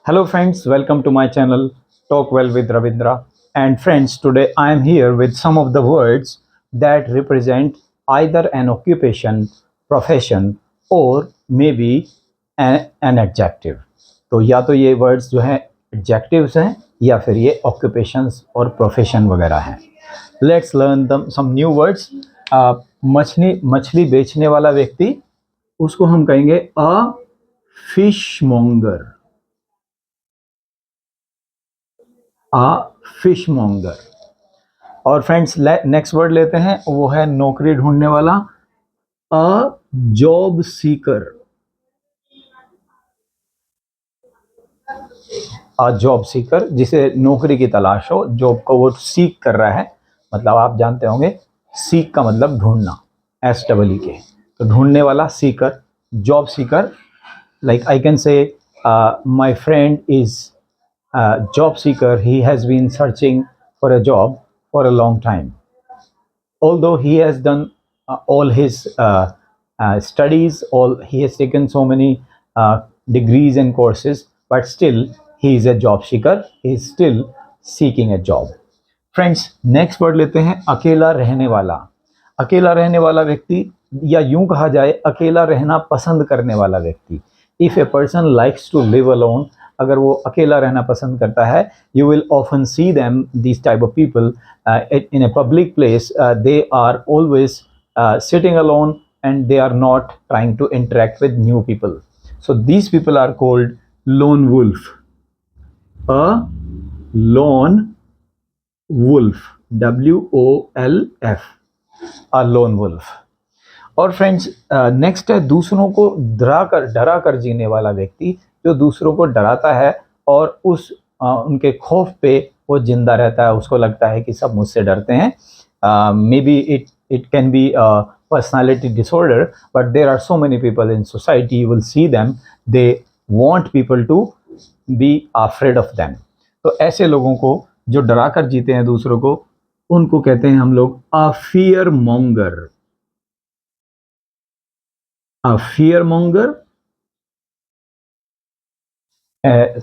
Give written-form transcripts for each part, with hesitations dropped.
Hello, friends, welcome to my channel Talk Well with Ravindra. And, friends, today I am here with some of the words that represent either an occupation, profession, or maybe an adjective. तो या तो ये words जो हैं adjectives हैं या फिर ये ऑक्यूपेशंस और प्रोफेशन वगैरह हैं. लेट्स लर्न दम सम न्यू वर्ड्स. मछली मछली बेचने वाला व्यक्ति, उसको हम कहेंगे a fish monger. Fish monger. और फ्रेंड्स, नेक्स्ट वर्ड लेते हैं, वो है नौकरी ढूंढने वाला, a job seeker. A job seeker, जिसे नौकरी की तलाश हो, जॉब को वो सीक कर रहा है. मतलब आप जानते होंगे सीक का मतलब ढूंढना, SEEK. तो ढूंढने वाला Sikar, job seeker. Like I can say my friend is job seeker. He has been searching for a job for a long time. Although he has done all his studies, he has taken so many degrees and courses, but still he is a job seeker. He is still seeking a job. Friends, next word लेते हैं अकेला रहने वाला. अकेला रहने वाला व्यक्ति, या यूं कहा जाए अकेला रहना पसंद करने वाला व्यक्ति. If a person likes to live alone, अगर वो अकेला रहना पसंद करता है, you will often see them, this type of people in a public place. They are always sitting alone and they are not trying to interact with new people. So these people are called lone wolf. A lone wolf, WOLF, a lone wolf. और friends, next है दूसरों को डरा कर जीने वाला व्यक्ति, जो दूसरों को डराता है और उनके खौफ पे वो जिंदा रहता है. उसको लगता है कि सब मुझसे डरते हैं. May be it can be personality disorder, but there are so many people in society, you will see them, they want people to be afraid of them. तो ऐसे लोगों को जो डरा कर जीते हैं दूसरों को, उनको कहते हैं हम लोग a fear monger. A fear monger.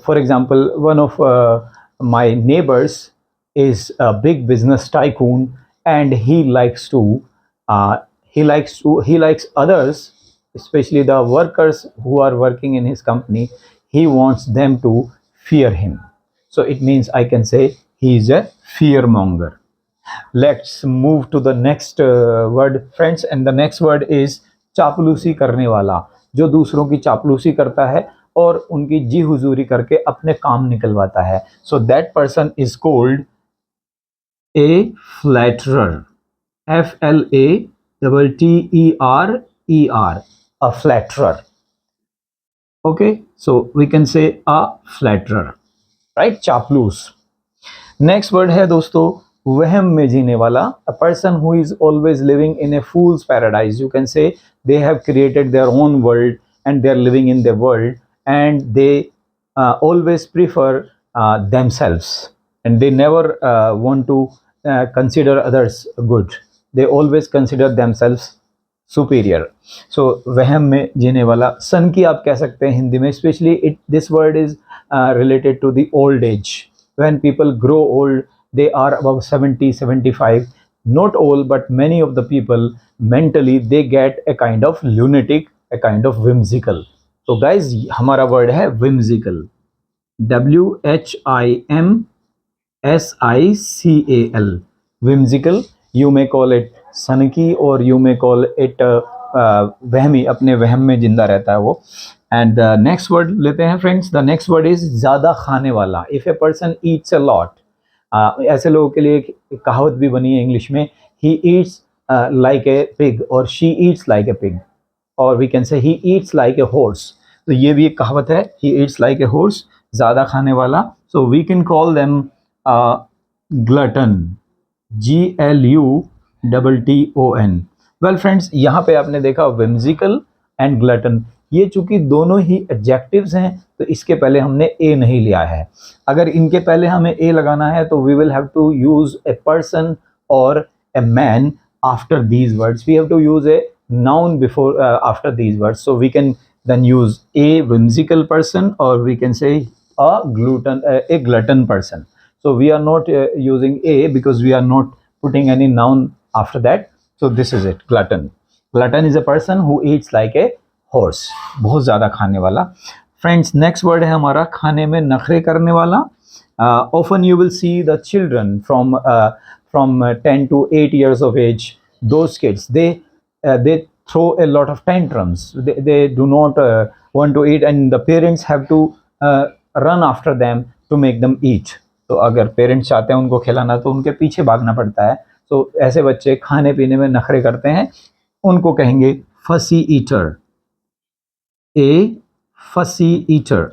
For example, one of my neighbors is a big business tycoon, and he likes others, especially the workers who are working in his company. He wants them to fear him. So it means I can say he is a fear monger. Let's move to the next word, friends, and the next word is चापलूसी करने वाला. जो दूसरों की चापलूसी करता है और उनकी जी हुजूरी करके अपने काम निकलवाता है. So that person is called a flatterer. FLATTERER, a flatterer. Okay, so we can say a flatterer, right? चापलूस. नेक्स्ट वर्ड है दोस्तों वहम में जीने वाला. A person who is always living in a fool's paradise. You can say they have created their own world and they are living in their world, and they always prefer themselves, and they never want to consider others good. They always consider themselves superior. So वहम में जीने वाला. सन की आप कह सकते हैं हिंदी में. Specially this word is related to the old age. When people grow old, they are above 70, 75. Not all, but many of the people mentally they get a kind of lunatic, a kind of whimsical. So guys, हमारा word है whimsical. WHIMSICAL. whimsical. You may call it सनकी, or you may call it वहमी. अपने वहम में जिंदा रहता है वो. एंड द नेक्स्ट वर्ड लेते हैं friends. The next word is ज़्यादा खाने वाला. If a person Yeats a lot, ऐसे लोगों के लिए एक कहावत भी बनी है इंग्लिश में, he eats like a pig, और she eats like a pig, और we can say he eats like a horse. तो ये भी एक कहावत है, he eats like a horse, ज़्यादा खाने वाला. So we can call them glutton, GLUTTON. Well friends, यहाँ पे आपने देखा whimsical एंड ग्लटन. ये चूंकि दोनों ही एडजेक्टिव्स हैं, तो इसके पहले हमने ए नहीं लिया है. अगर इनके पहले हमें ए लगाना है, तो we will have to use a person और a man after these words. We have to use a noun before after these words. So we can then use a whimsical person, or we can say a glutton person. So we are not using a because we are not putting any noun after that. So this is it, glutton. Glutton is a person who eats like a horse. बहुत ज़्यादा खाने वाला. Friends, next word है हमारा खाने में नखरे करने वाला. Often you will see the children from 10 to 8 years of age. Those kids, they throw a lot of tantrums. They do not want to eat, and the parents have to run after them to make them eat. तो अगर parents चाहते हैं उनको खिलाना तो उनके पीछे भागना पड़ता है. तो ऐसे बच्चे खाने पीने में नखरे करते हैं, उनको कहेंगे फसी ईटर. ए फसी ईटर.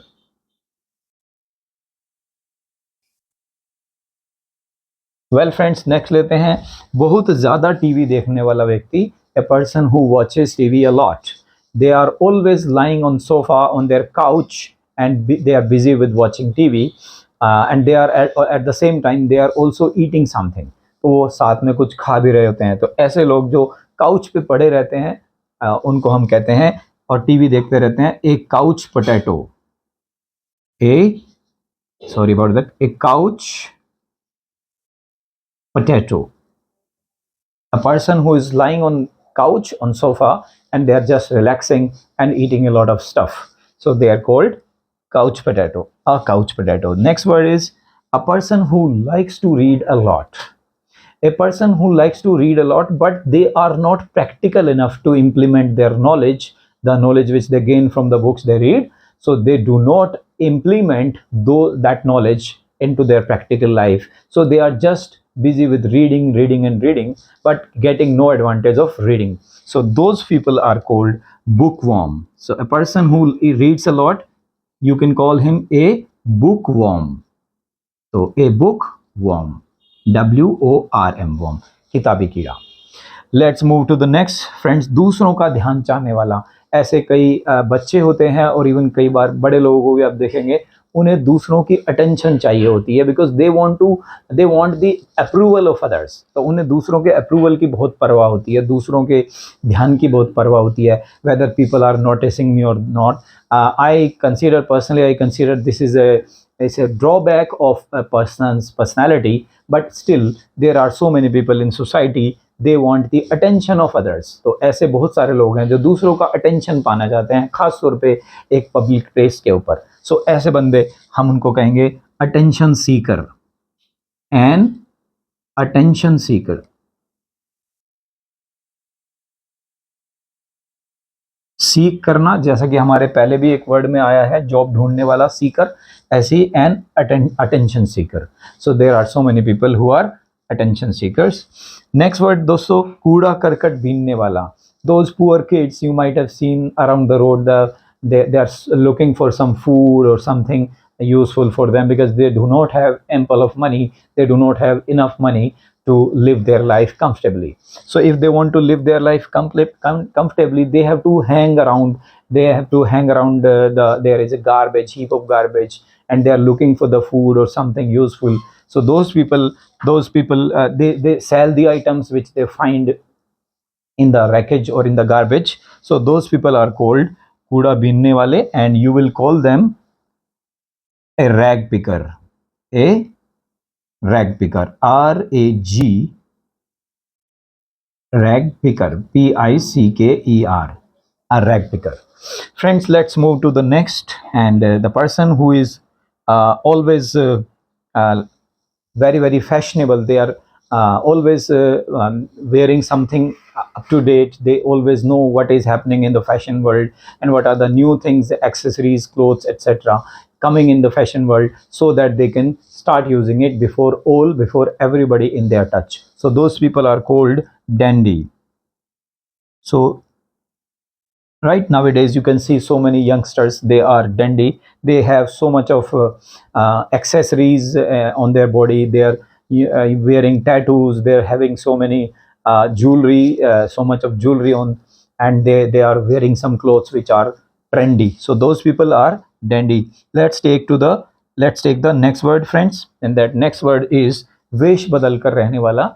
वेल फ्रेंड्स, नेक्स्ट लेते हैं बहुत ज़्यादा टीवी देखने वाला व्यक्ति. A person who watches TV a lot. They are always lying on sofa on their couch and they are busy with watching TV and they are at the same time they are also eating something. तो वो साथ में कुछ खा भी रहे होते हैं. तो ऐसे लोग जो काउच पे पड़े रहते हैं उनको हम कहते हैं, और टीवी देखते रहते हैं, a couch potato. Uh sorry about that, a couch potato. A person who is lying on couch on sofa and they are just relaxing and eating a lot of stuff, so they are called couch potato. A couch potato. Next word is a person who likes to read a lot. A person who likes to read a lot but they are not practical enough to implement their knowledge, the knowledge which they gain from the books they read. So they do not implement that knowledge into their practical life. So they are just busy with reading and reading, but getting no advantage of reading. So those people are called bookworm. So a person who reads a lot, you can call him a bookworm. So a bookworm, WORM, worm, किताबी कीड़ा. Let's move to the next. Friends, दूसरों का ध्यान चाहने वाला. ऐसे कई बच्चे होते हैं और इवन कई बार बड़े लोगों को भी आप देखेंगे, उन्हें दूसरों की अटेंशन चाहिए होती है because they want the approval of others. तो उन्हें दूसरों के अप्रूवल की बहुत परवाह होती है, दूसरों के ध्यान की बहुत परवाह होती है, वेदर पीपल आर नोटिसिंग मी और not. I consider this is a drawback of a person's personality, but still there are so many people in society, they want the attention of others. तो ऐसे बहुत सारे लोग हैं जो दूसरों का अटेंशन पाना चाहते हैं, खास तौर पे एक पब्लिक प्लेस के ऊपर. सो ऐसे बंदे हम उनको कहेंगे attention seeker. An attention seeker. Seek करना, जैसा कि हमारे पहले भी एक वर्ड में आया है, जॉब ढूंढने वाला सीकर, ऐसे ही an attention seeker. So there are so many people who are attention seekers. Next word दोस्तों, कूड़ा करकट बीनने वाला. Those poor kids you might have seen around the road, they are looking for some food or something useful for them because they do not have ample of money, they do not have enough money to live their life comfortably. So if they want to live their life comfortably, they have to hang around, there is a garbage heap of garbage and they are looking for the food or something useful. So those people they sell the items which they find in the wreckage or in the garbage. So those people are called कूड़ा बीनने वाले, and you will call them a rag picker. A rag picker, RAG, rag picker, PICKER, a rag picker. Friends, let's move to the next. And the person who is always very very fashionable, they are always wearing something up to date, they always know what is happening in the fashion world and what are the new things, accessories, clothes, etc. coming in the fashion world, so that they can start using it before everybody in their touch. So those people are called dandy. So right nowadays you can see so many youngsters, they are dandy, they have so much of accessories on their body, they are wearing tattoos, they're having so many jewelry, so much of jewelry on, and they are wearing some clothes which are trendy. So those people are dandy. Let's take the next word, friends, and that next word is वेश बदल कर रहने वाला.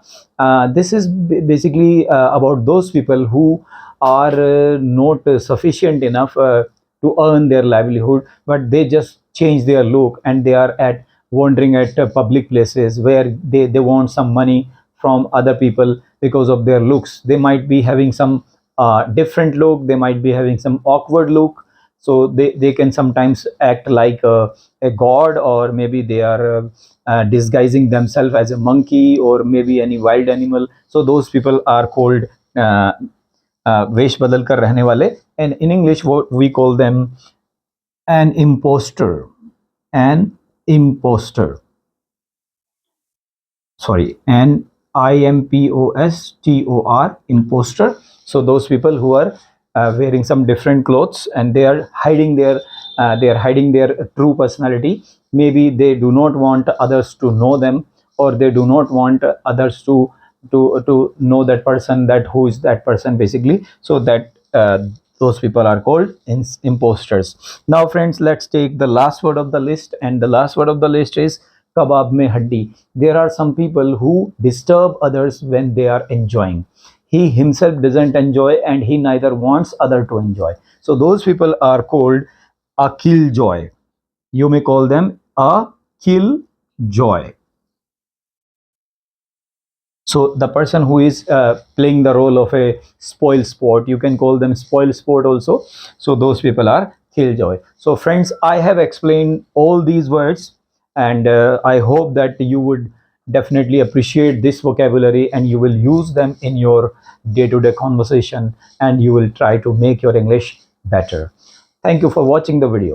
This is basically about those people who are not sufficient enough to earn their livelihood, but they just change their look, and they are at wandering at public places where they want some money from other people because of their looks. They might be having some different look, they might be having some awkward look, so they can sometimes act like a god, or maybe they are disguising themselves as a monkey or maybe any wild animal. So those people are called वेश बदल कर रहने वाले, and in English we call them an imposter. An imposter, sorry, an impostor, imposter. So those people who are wearing some different clothes, and they are hiding their true personality. Maybe they do not want others to know them, or they do not want others to know that person, that who is that person basically. So that those people are called imposters. Now friends, let's take the last word of the list, and the last word of the list is kebab mein haddi. There are some people who disturb others when they are enjoying. He himself doesn't enjoy, and he neither wants other to enjoy. So those people are called a killjoy. You may call them a killjoy. So the person who is playing the role of a spoil sport, you can call them spoil sport also. So those people are killjoy. So friends, I have explained all these words, and I hope that you would definitely appreciate this vocabulary, and you will use them in your day-to-day conversation, and you will try to make your English better. Thank you for watching the video.